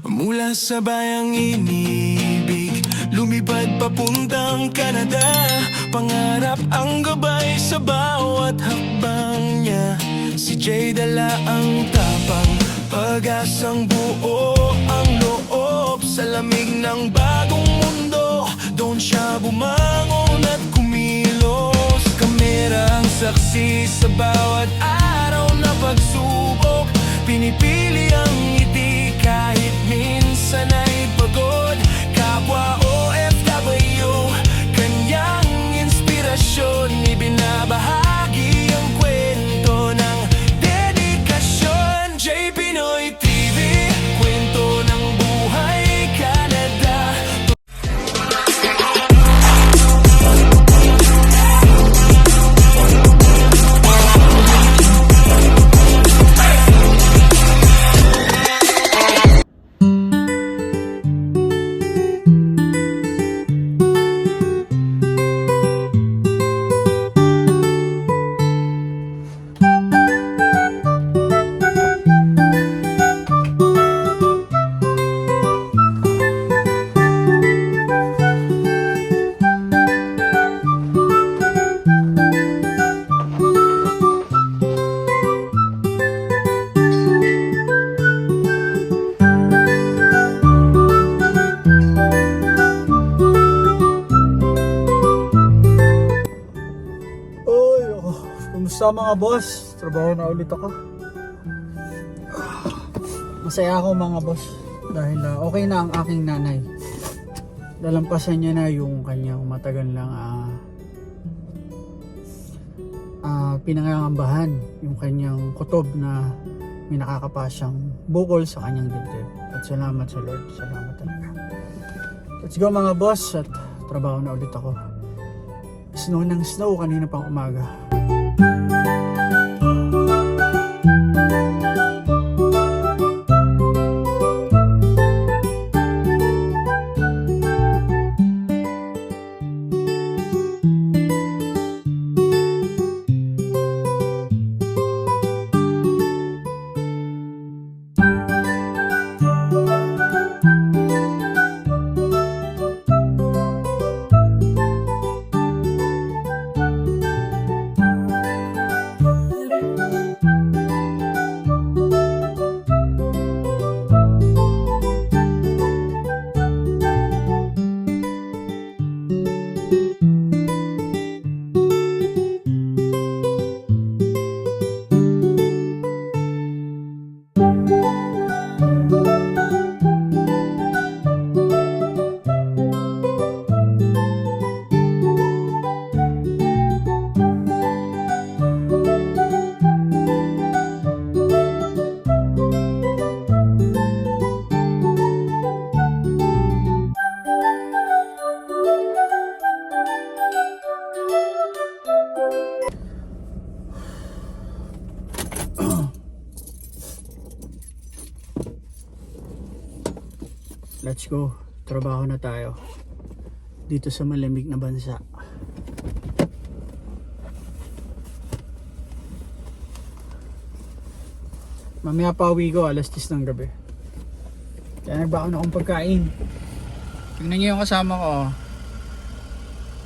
Mula sa bayang inibig, lumipad papuntang Canada. Pangarap ang gabay sa bawat hakbang niya. Si Jay dala ang tapang, pag-asang buo ang loob. Sa lamig ng bagong mundo, doon siya bumangon at kumilos. Kamerang saksi sa bawat araw na pagsubok. Pinipili ang ngiti kahit minsan ay pagod. Kapwa OFW, kanyang inspirasyon. Ibinabahagi ang kwento ng dedikasyon. J. Pinoy TV, kwento ng buhay Canada. Kumusta mga boss? Trabaho na ulit ako. Masaya ako mga boss dahil okay na ang aking nanay. Nalampasan niya na yung kanyang matagal lang pinangangambahan, yung kanyang kutob na may nakakapasyang bukol sa kanyang dibdib. At salamat sa Lord, salamat talaga. Let's go mga boss, at trabaho na ulit ako. Snow ng snow kanina pang umaga. Let's go. Trabaho na tayo dito sa malamig na bansa. Mamaya pa uwi ko, alas 10 ng gabi. Kaya nagbaon akong pagkain. Tingnan niyo yung kasama ko.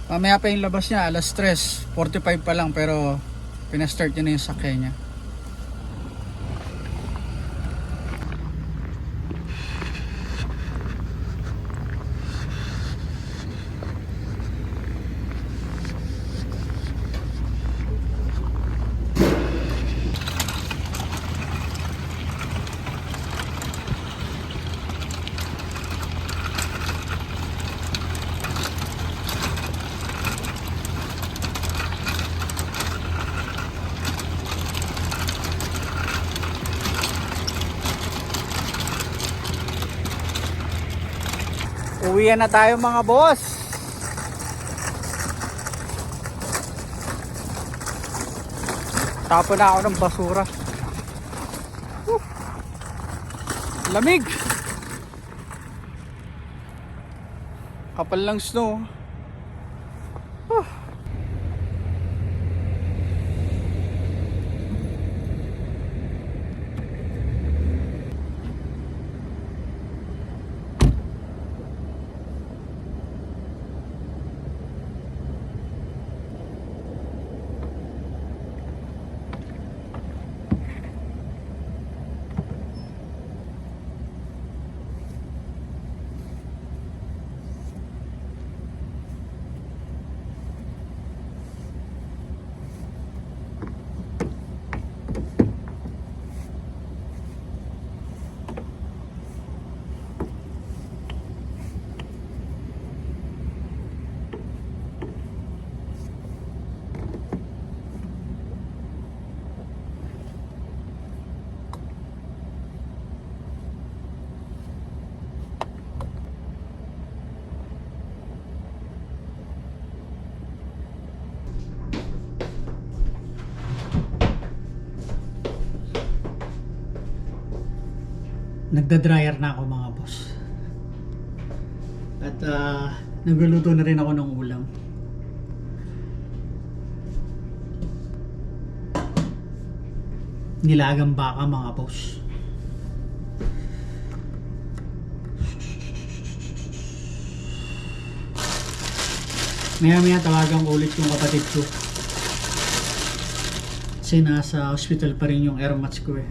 Mamaya pa yung labas niya, alas 3:45 pa lang, pero pinastart niya na yung sakya niya. Uwian na tayo mga boss. Tapon na ako ng basura. Lamig. Kapal lang snow. nagda-dryer na ako mga boss. At nagluluto na rin ako ng ulam. Nilagang baka mga boss. Maya tawagan ko ulit yung kapatid ko. Kasi nasa hospital pa rin yung airmats ko eh.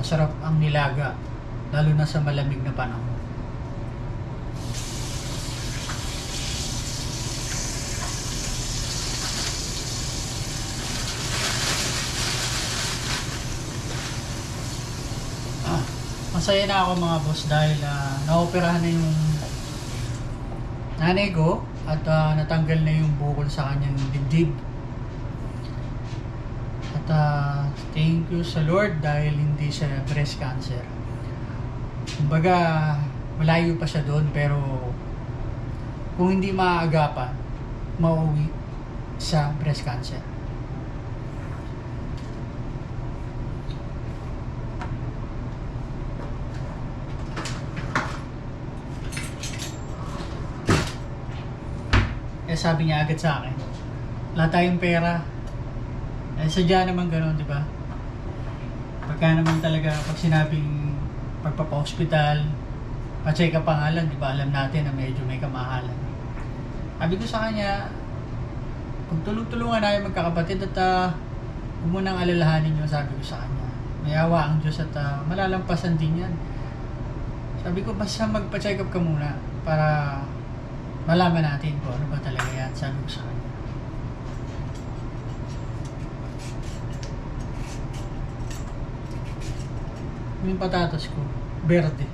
Masarap ang nilaga, lalo na sa malamig na panahon. Masaya na ako mga boss dahil naoperahan na yung nanay ko at natanggal na yung bukol sa kanyang dibdib. At thank you sa Lord dahil hindi siya breast cancer. Kumbaga malayo pa siya doon, pero kung hindi maaagapan, mauwi sa breast cancer. Sabi niya agad sa akin, wala tayong pera. Sadya naman gano'n, di ba? Pagka naman talaga, pag sinabing pagpapa-hospital, pa-check up pa nga lang, di ba? Alam natin na medyo may kamahalan. Sabi ko sa kanya, pagtulong-tulungan natin magkakapatid at huwag mo nang alalahanin yun, sabi ko sa kanya. May awa ang Diyos at malalampasan din yan. Sabi ko, basta magpa-check up ka muna para malaman natin kung ano ba talaga yan, sabi ko sa kanya. Yung patatas ko, verde.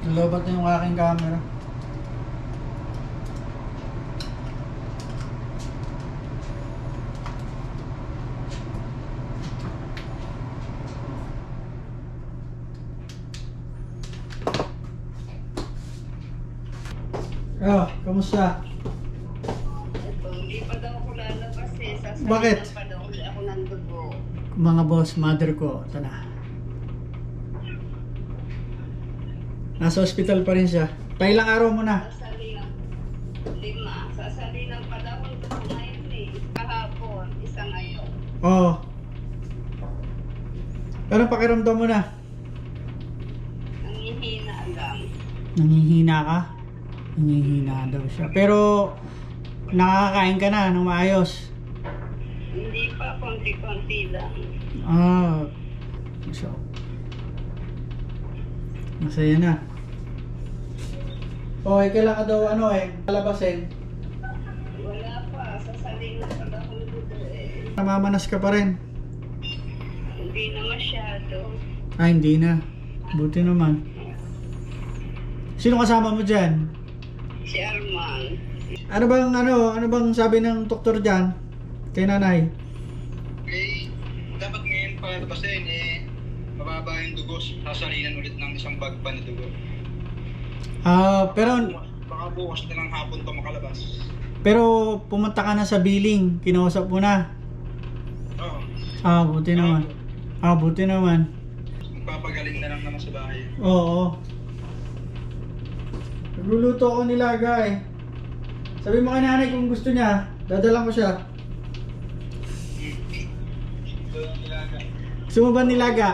Lulobat na yung aking camera. Kamusta? Hindi pa daw ako lalabas eh. Sasalitan Bakit? pa daw ulit ako ng dugo. Mga boss, mother ko, ito na. Nasa hospital pa rin siya. Pailang araw mo na? Sasalinan. 5. Sasalinan pa daw ang dugo ngayon eh. Kahapon, isa ngayon. Oo. Anong pakiramdam mo na? Nangihina lang. Nangihina ka? Nangihina daw siya. Pero, nakakain ka na ng maayos. Hindi pa, konti-konti lang. So, masaya na. Kailan ka daw lalabasin? Wala pa, sasalinan pa daw ang dugo eh. Namamanas ka pa rin. Hindi na masyado. Hindi na. Buti naman. Sino kasama mo dyan? Si Arman. Ano bang sabi ng doktor dyan? Kay nanay? Dapat ngayon palabasin mababa yung dugo, sasalinan ulit ng isang bag pa na dugo. Pero Baka bukas na lang hapon pa makalabas. pero pumunta ka na sa billing, kinausap mo na. Oo. Buti naman. Buti naman. Magpapagaling na lang naman sa bahay. Oo. Nagluluto ako nilaga eh. Sabi mo kay nanay kung gusto niya, dadala ko siya. Ito yung nilaga. Gusto mo ba nilaga?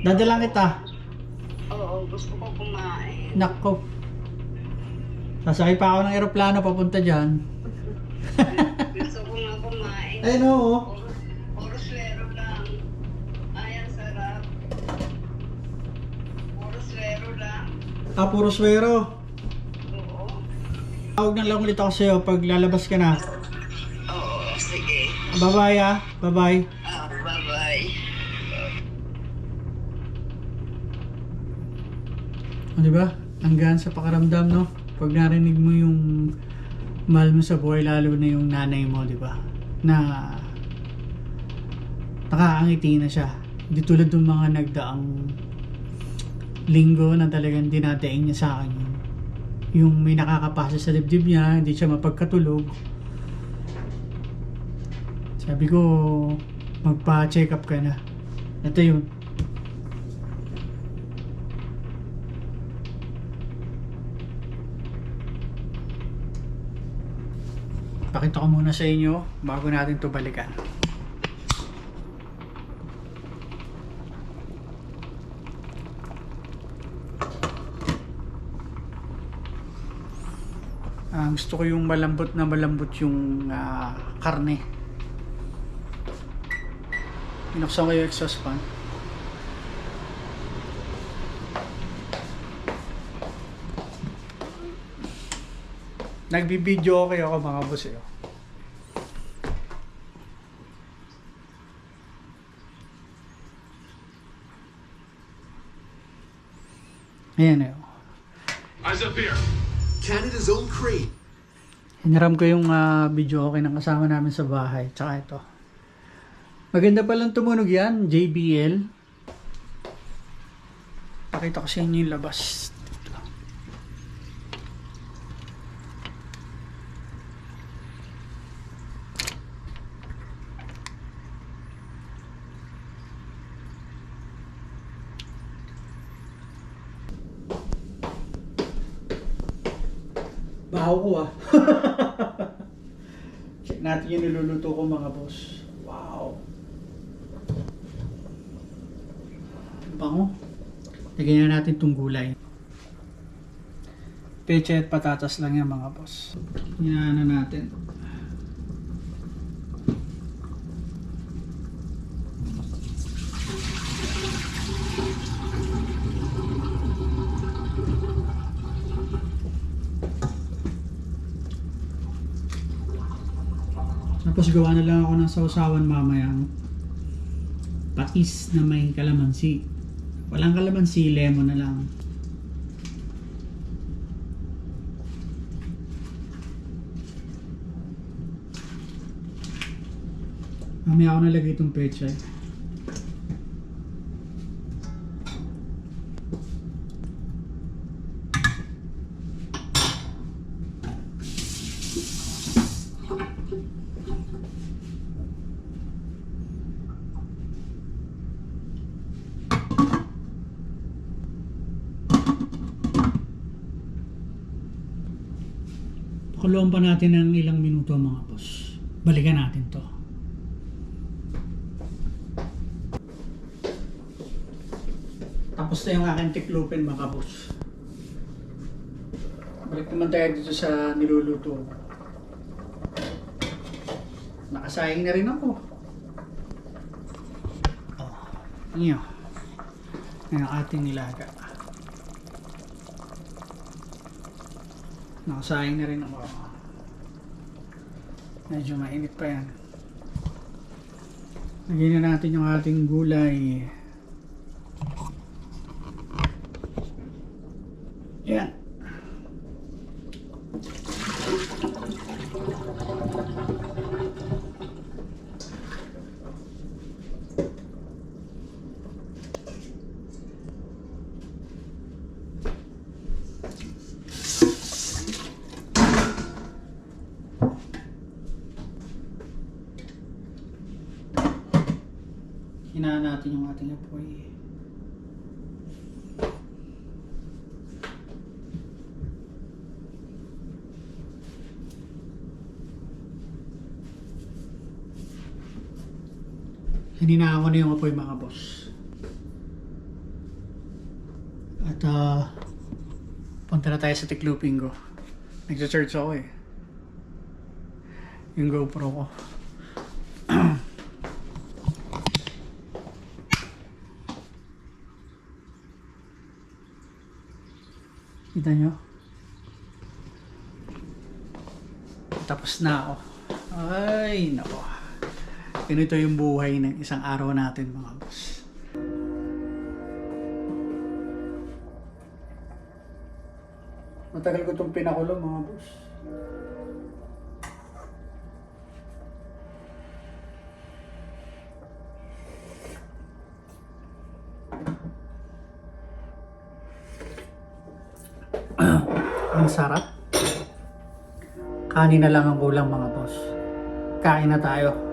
Dadala kita. Oo, gusto ko kumain. Nako. Sasakay pa ako ng eroplano papunta dyan. Gusto ko nga kumain. Ay no. Puro swero lang. Ay, ang sarap. Puro swero lang. Puro swero. Oo. Tawag na lang ulit ako sa'yo pag lalabas ka na. Oo, sige. Bye-bye Bye-bye. Bye-bye. O, diba? Ang gaan sa pakaramdam, no? Pag narinig mo yung mahal mo sa buhay, lalo na yung nanay mo, diba? Na nakakangiti na siya. Hindi tulad ng mga nagdaang linggo na talagang dinadaing niya sa akin yung may nakakapasa sa dibdib niya, hindi siya mapagkatulog. Sabi ko, magpa-check up ka na. Ito yun. Pakita ko muna sa inyo bago natin to balikan. Gusto ko yung malambot yung karne. Binuksan ko yung exhaust fan. Nagbibideo ako mga boss eh. Ayan eh. Eyes up here. Canada's own crate. Hinaram ko yung video okay ng kasama namin sa bahay. Tsaka ito. Maganda palang tumunog yan. JBL. Pakita ko sa inyo yung labas. Bahaw ko Check natin yung niluluto ko mga boss. Wow. Bango. Lagyan na natin itong gulay. Peche at patatas lang yan mga boss. Hinaan na natin. Tapos gawa na lang ako ng sausawan mamaya. Patis na may kalamansi. Walang kalamansi, lemon na lang. Mamaya ako nalagay itong pechay. Pakuluan pa natin ng ilang minuto mga boss. Balikan natin to. Tapos na yung aking tiklupin mga boss. Balik naman tayo dito sa niluluto. Nakasayang na rin ako. Ano ang ating nilaga. Nakasayang na rin ako. Medyo mainit pa yan. Lagyan na natin yung ating gulay. Yan. Hinaan natin yung ating apoy. Hininaan ko na yung apoy mga boss. At punta na tayo sa tikluping ko. Nagsa-search ako eh. Yung GoPro ko. Kita nyo? Tapos na ako. Ay, nako. Ganito yung buhay ng isang araw natin mga boss. Matagal ko itong pinakulo mga boss. Ang sarap. Kanin na lang ang kulang mga boss. Kain na tayo.